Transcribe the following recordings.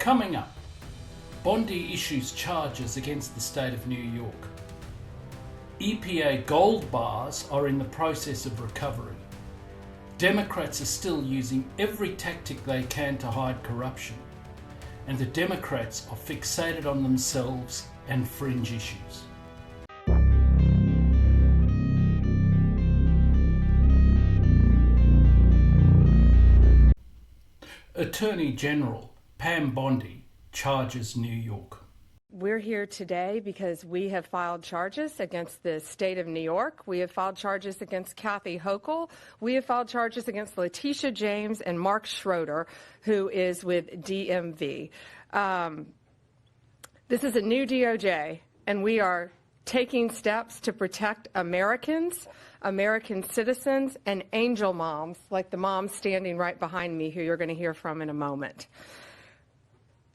Coming up, Bondi issues charges against the state of New York. EPA gold bars are in the process of recovery. Democrats are still using every tactic they can to hide corruption. And the Democrats are fixated on themselves and fringe issues. Attorney General Pam Bondi charges New York. We're here today because we have filed charges against the state of New York. We have filed charges against Kathy Hochul. We have filed charges against Letitia James and Mark Schroeder, who is with DMV. This is a new DOJ, and we are taking steps to protect Americans, American citizens, and angel moms, like the mom standing right behind me, who you're going to hear from in a moment.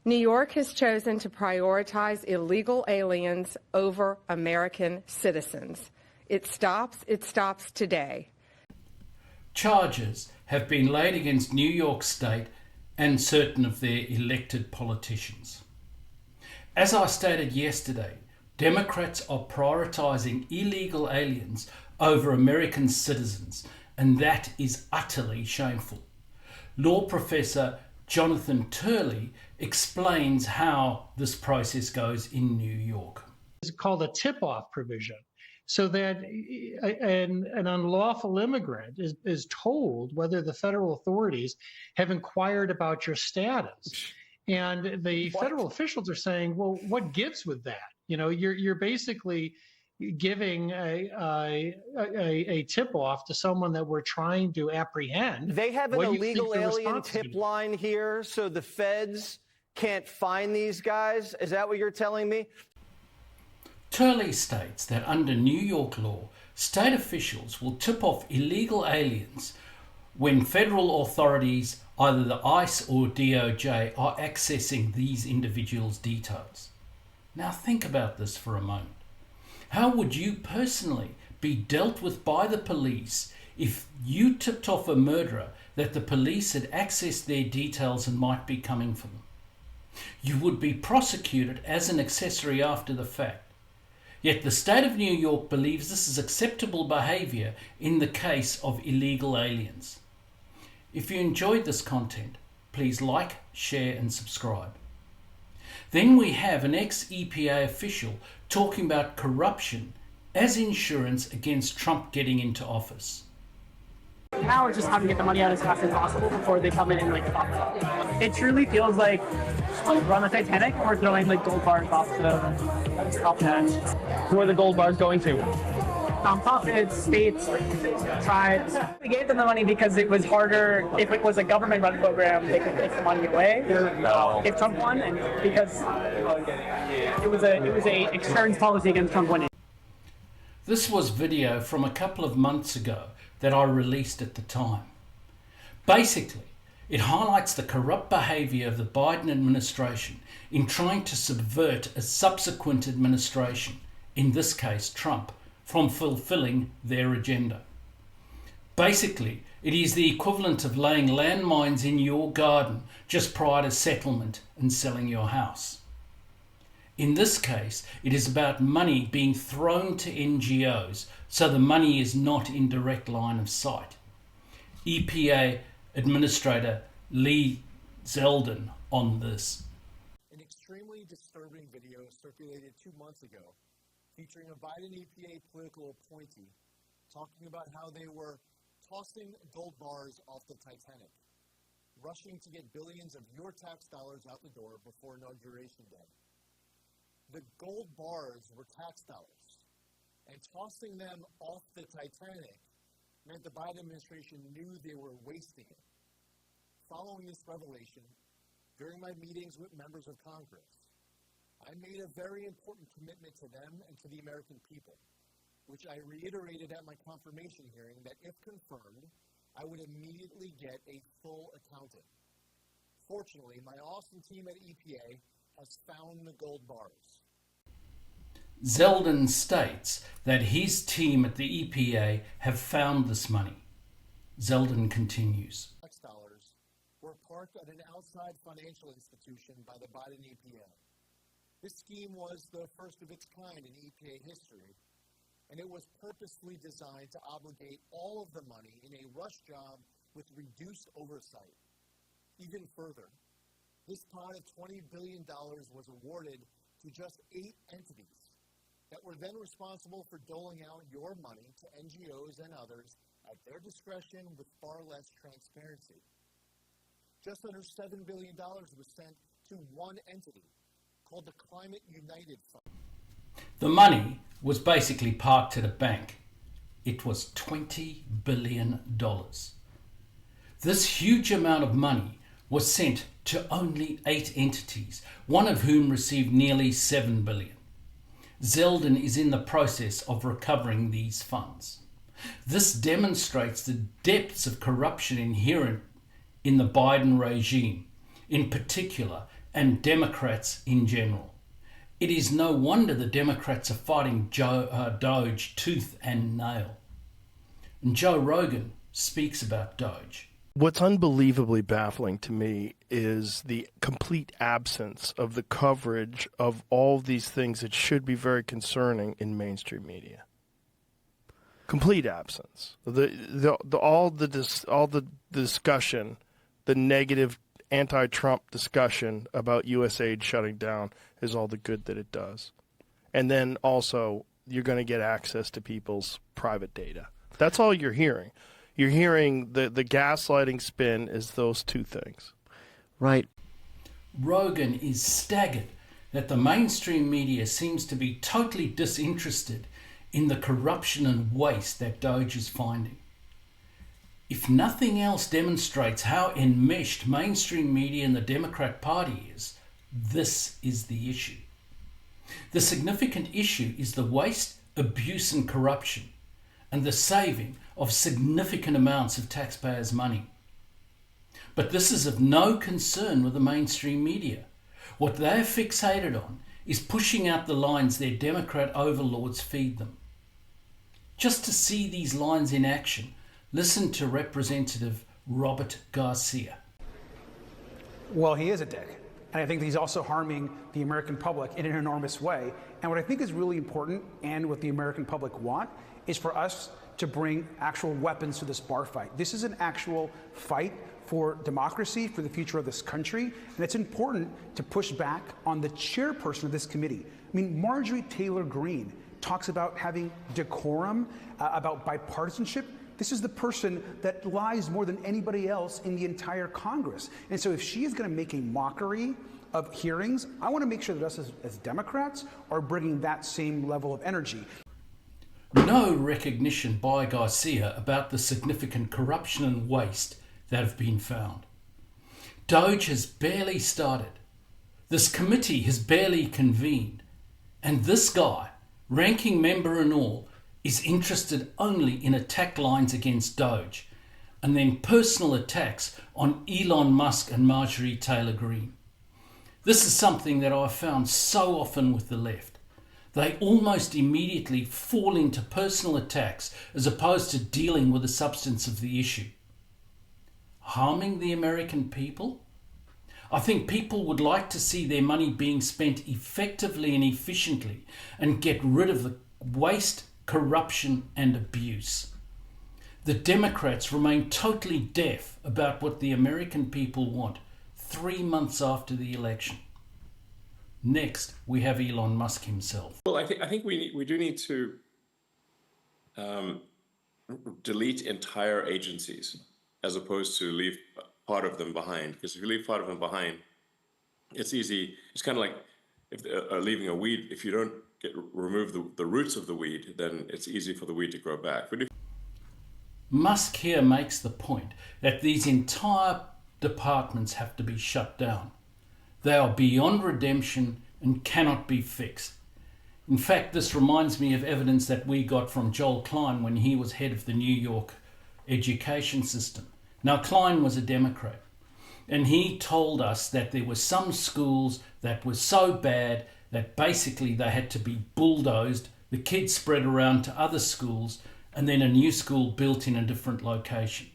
New York has chosen to prioritize illegal aliens over American citizens. It stops today. Charges have been laid against New York State and certain of their elected politicians. As I stated yesterday, Democrats are prioritizing illegal aliens over American citizens, and that is utterly shameful. Law professor Jonathan Turley explains how this process goes in New York. It's called a tip-off provision, so that an unlawful immigrant is told whether the federal authorities have inquired about your status. And the federal officials are saying, well, what gives with that? You know, you're basically giving a tip-off to someone that we're trying to apprehend. They have an illegal alien tip line here, so the feds can't find these guys? Is that what you're telling me? Turley states that under New York law, state officials will tip off illegal aliens when federal authorities, either the ICE or DOJ, are accessing these individuals' details. Now think about this for a moment. How would you personally be dealt with by the police if you tipped off a murderer that the police had accessed their details and might be coming for them? You would be prosecuted as an accessory after the fact. Yet the state of New York believes this is acceptable behavior in the case of illegal aliens. If you enjoyed this content, please like, share and subscribe. Then we have an ex-EPA official talking about corruption as insurance against Trump getting into office. Now it's just how to get the money out as fast as possible before they come in and stop it. It truly feels like we're on the Titanic and we're throwing gold bars off the top hatch. Who are the gold bars going to? Nonprofits, states, tribes. We gave them the money because it was harder. If it was a government-run program, they could take the money away if Trump won, and because it was a insurance policy against Trump winning. This was video from a couple of months ago that I released at the time. Basically, it highlights the corrupt behavior of the Biden administration in trying to subvert a subsequent administration, in this case Trump, from fulfilling their agenda. Basically, it is the equivalent of laying landmines in your garden just prior to settlement and selling your house. In this case, it is about money being thrown to NGOs, so the money is not in direct line of sight. EPA Administrator Lee Zeldin on this. An extremely disturbing video circulated 2 months ago featuring a Biden EPA political appointee talking about how they were tossing gold bars off the Titanic, rushing to get billions of your tax dollars out the door before Inauguration Day. The gold bars were tax dollars, and tossing them off the Titanic meant the Biden administration knew they were wasting it. Following this revelation, during my meetings with members of Congress, I made a very important commitment to them and to the American people, which I reiterated at my confirmation hearing that if confirmed, I would immediately get a full accounting. Fortunately, my awesome team at EPA has found the gold bars. Zeldin states that his team at the EPA have found this money. Zeldin continues. Tax dollars were parked at an outside financial institution by the Biden EPA. This scheme was the first of its kind in EPA history, and it was purposely designed to obligate all of the money in a rush job with reduced oversight. Even further, this pot of $20 billion was awarded to just 8 entities that were then responsible for doling out your money to NGOs and others at their discretion with far less transparency. Just under $7 billion was sent to one entity called the Climate United Fund. The money was basically parked at a bank. It was $20 billion. This huge amount of money was sent to only 8 entities, one of whom received nearly $7 billion. Zeldin is in the process of recovering these funds. This demonstrates the depths of corruption inherent in the Biden regime, in particular, and Democrats in general. It is no wonder the Democrats are fighting DOGE tooth and nail. And Joe Rogan speaks about DOGE. What's unbelievably baffling to me is the complete absence of the coverage of all these things that should be very concerning in mainstream media. Complete absence. All the discussion, the negative anti-Trump discussion about USAID shutting down is all the good that it does. And then also you're going to get access to people's private data. That's all you're hearing. You're hearing the gaslighting spin is those two things. Right. Rogan is staggered that the mainstream media seems to be totally disinterested in the corruption and waste that DOGE is finding. If nothing else demonstrates how enmeshed mainstream media and the Democrat Party is, this is the issue. The significant issue is the waste, abuse and corruption, and the saving of significant amounts of taxpayers' money. But this is of no concern with the mainstream media. What they're fixated on is pushing out the lines their Democrat overlords feed them. Just to see these lines in action, listen to Representative Robert Garcia. Well, he is a dick. And I think he's also harming the American public in an enormous way. And what I think is really important, and what the American public want, is for us to bring actual weapons to this bar fight. This is an actual fight for democracy, for the future of this country. And it's important to push back on the chairperson of this committee. I mean, Marjorie Taylor Greene talks about having decorum, about bipartisanship. This is the person that lies more than anybody else in the entire Congress. And so if she is going to make a mockery of hearings, I want to make sure that us as Democrats are bringing that same level of energy. No recognition by Garcia about the significant corruption and waste that have been found. DOGE has barely started. This committee has barely convened. And this guy, ranking member and all, is interested only in attack lines against DOGE and then personal attacks on Elon Musk and Marjorie Taylor Greene. This is something that I've found so often with the left. They almost immediately fall into personal attacks as opposed to dealing with the substance of the issue. Harming the American people? I think people would like to see their money being spent effectively and efficiently and get rid of the waste, corruption and abuse. The Democrats remain totally deaf about what the American people want 3 months after the election. Next, we have Elon Musk himself. Well, I think we do need to delete entire agencies as opposed to leave part of them behind. Because if you leave part of them behind, it's easy. It's kind of like if leaving a weed. If you don't remove the roots of the weed, then it's easy for the weed to grow back. But Musk here makes the point that these entire departments have to be shut down. They are beyond redemption and cannot be fixed. In fact, this reminds me of evidence that we got from Joel Klein when he was head of the New York education system. Now, Klein was a Democrat, and he told us that there were some schools that were so bad that basically they had to be bulldozed, the kids spread around to other schools, and then a new school built in a different location.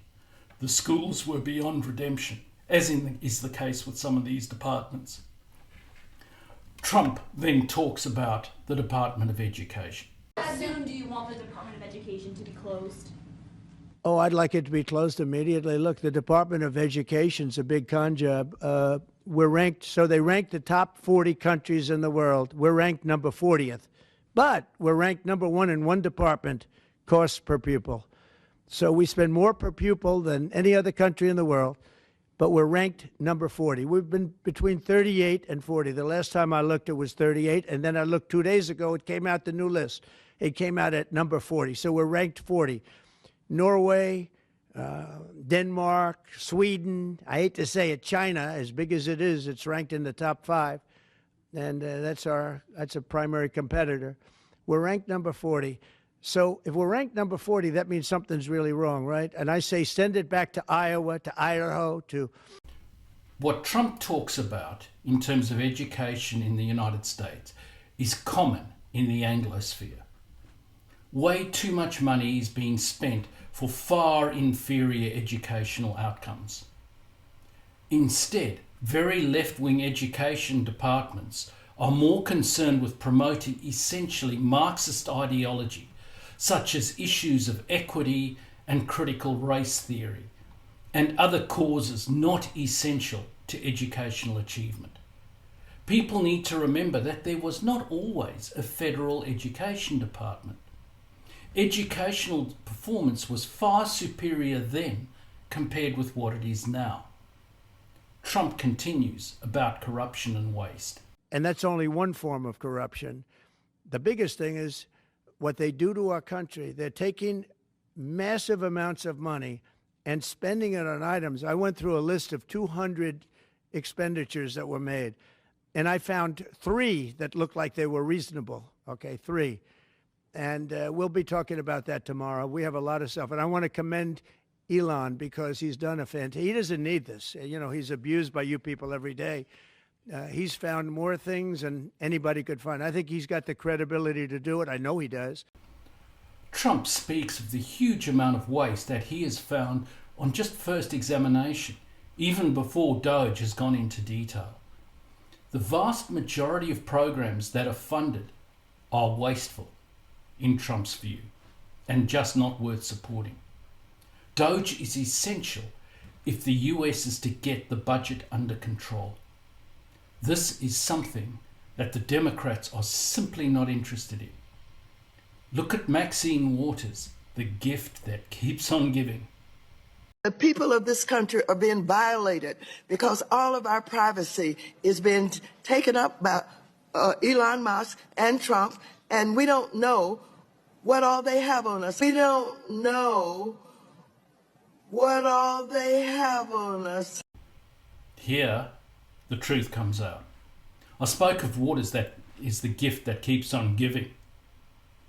The schools were beyond redemption, is the case with some of these departments. Trump then talks about the Department of Education. How soon do you want the Department of Education to be closed? Oh, I'd like it to be closed immediately. Look, the Department of Education's a big con job. We're ranked, so they rank the top 40 countries in the world. We're ranked number 40th, but we're ranked number 1 in one department, costs per pupil. So we spend more per pupil than any other country in the world, but we're ranked number 40. We've been between 38 and 40. The last time I looked, it was 38, and then I looked 2 days ago, it came out the new list. It came out at number 40, so we're ranked 40. Norway, Denmark, Sweden, I hate to say it, China, as big as it is, it's ranked in the top 5, and that's a primary competitor. We're ranked number 40. So if we're ranked number 40, that means something's really wrong, right? And I say send it back to Iowa, to Idaho, to... What Trump talks about in terms of education in the United States is common in the Anglosphere. Way too much money is being spent for far inferior educational outcomes. Instead, very left-wing education departments are more concerned with promoting essentially Marxist ideology, such as issues of equity and critical race theory, and other causes not essential to educational achievement. People need to remember that there was not always a federal education department. Educational performance was far superior then compared with what it is now. Trump continues about corruption and waste. And that's only one form of corruption. The biggest thing is what they do to our country. They're taking massive amounts of money and spending it on items. I went through a list of 200 expenditures that were made, and I found 3 that looked like they were reasonable. Okay, 3. And we'll be talking about that tomorrow. We have a lot of stuff. And I want to commend Elon because he's done a fantastic... He doesn't need this. You know, he's abused by you people every day. He's found more things than anybody could find. I think he's got the credibility to do it. I know he does. Trump speaks of the huge amount of waste that he has found on just first examination, even before DOGE has gone into detail. The vast majority of programs that are funded are wasteful, in Trump's view, and just not worth supporting. DOGE is essential if the US is to get the budget under control. This is something that the Democrats are simply not interested in. Look at Maxine Waters, the gift that keeps on giving. The people of this country are being violated because all of our privacy is being taken up by Elon Musk and Trump, and we don't know what all they have on us. We don't know what all they have on us. Here, the truth comes out. I spoke of Waters that is the gift that keeps on giving.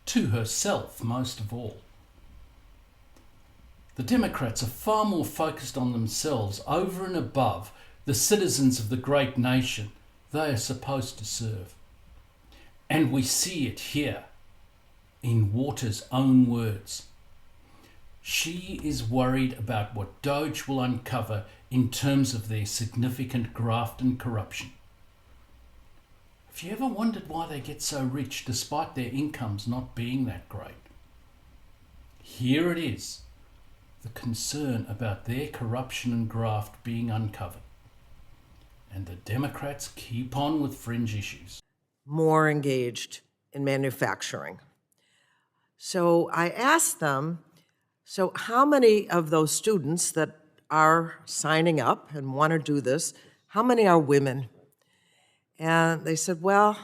To herself, most of all. The Democrats are far more focused on themselves over and above the citizens of the great nation they are supposed to serve. And we see it here in Waters' own words. She is worried about what DOGE will uncover in terms of their significant graft and corruption. Have you ever wondered why they get so rich despite their incomes not being that great? Here it is, the concern about their corruption and graft being uncovered. And the Democrats keep on with fringe issues. More engaged in manufacturing. So I asked them, so how many of those students that are signing up and want to do this, how many are women? And they said, well,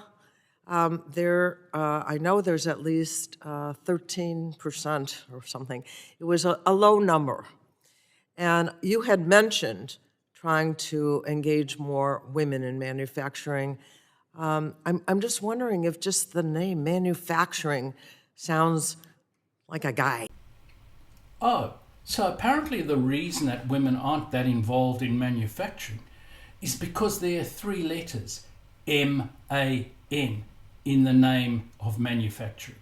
I know there's at least 13% or something. It was a low number. And you had mentioned trying to engage more women in manufacturing. I'm just wondering if just the name manufacturing sounds like a guy. Oh, so apparently the reason that women aren't that involved in manufacturing is because there are 3 letters, M-A-N, in the name of manufacturing.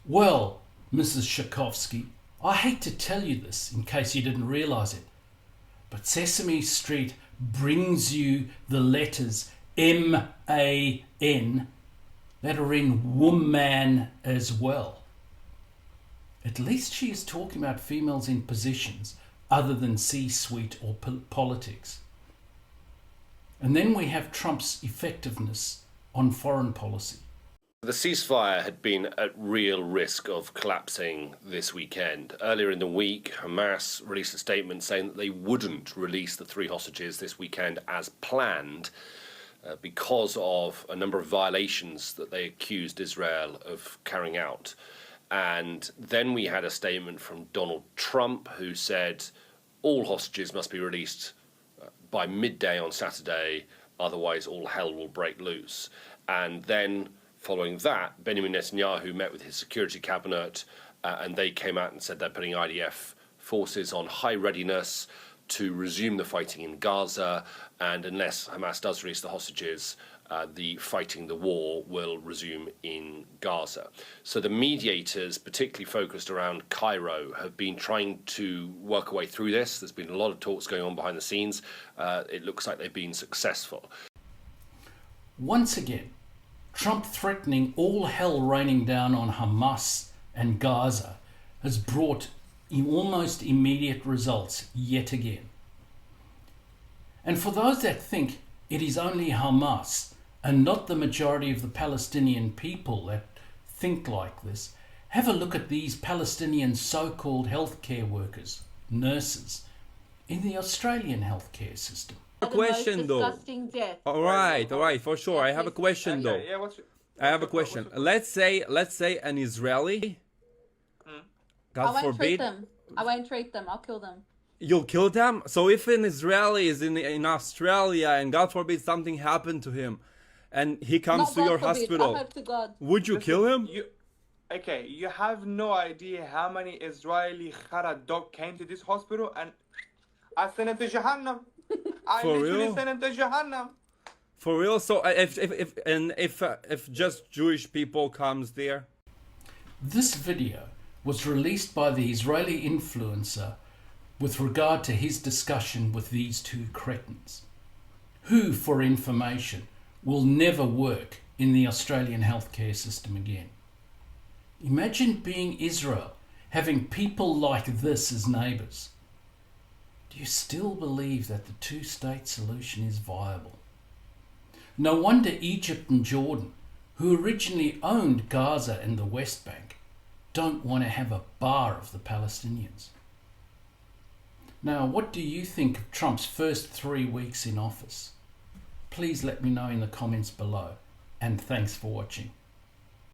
Well, Mrs. Shakovsky, I hate to tell you this in case you didn't realize it, But Sesame Street brings you the letters M-A-N that are in woman as well. At least she is talking about females in positions other than C-suite or politics. And then we have Trump's effectiveness on foreign policy. The ceasefire had been at real risk of collapsing this weekend. Earlier in the week, Hamas released a statement saying that they wouldn't release the 3 hostages this weekend as planned because of a number of violations that they accused Israel of carrying out. And then we had a statement from Donald Trump who said all hostages must be released by midday on Saturday, otherwise all hell will break loose. And then following that, Benjamin Netanyahu met with his security cabinet and they came out and said they're putting IDF forces on high readiness to resume the fighting in Gaza, and unless Hamas does release the hostages, the fighting, the war, will resume in Gaza. So the mediators, particularly focused around Cairo, have been trying to work a way through this. There's been a lot of talks going on behind the scenes. It looks like they've been successful. Once again, Trump threatening all hell raining down on Hamas and Gaza has brought almost immediate results yet again. And for those that think it is only Hamas and not the majority of the Palestinian people that think like this, have a look at these Palestinian so-called healthcare workers, nurses, in the Australian healthcare system. A question though. All right, for sure. I have a question though. I have a question. Let's say an Israeli, God forbid. I won't treat them. I'll kill them. You'll kill them? So if an Israeli is in Australia and God forbid something happened to him, and he comes to your hospital, would you kill him? Okay, you have no idea how many Israeli Khara dog came to this hospital and I sent him to Jahannam. I literally sent him to Jahannam. For real? So if just Jewish people comes there? This video was released by the Israeli influencer with regard to his discussion with these 2 cretins, who, for information, will never work in the Australian healthcare system again. Imagine being Israel, having people like this as neighbours. Do you still believe that the 2-state solution is viable? No wonder Egypt and Jordan, who originally owned Gaza and the West Bank, don't want to have a bar of the Palestinians. Now, what do you think of Trump's first 3 weeks in office? Please let me know in the comments below, and thanks for watching.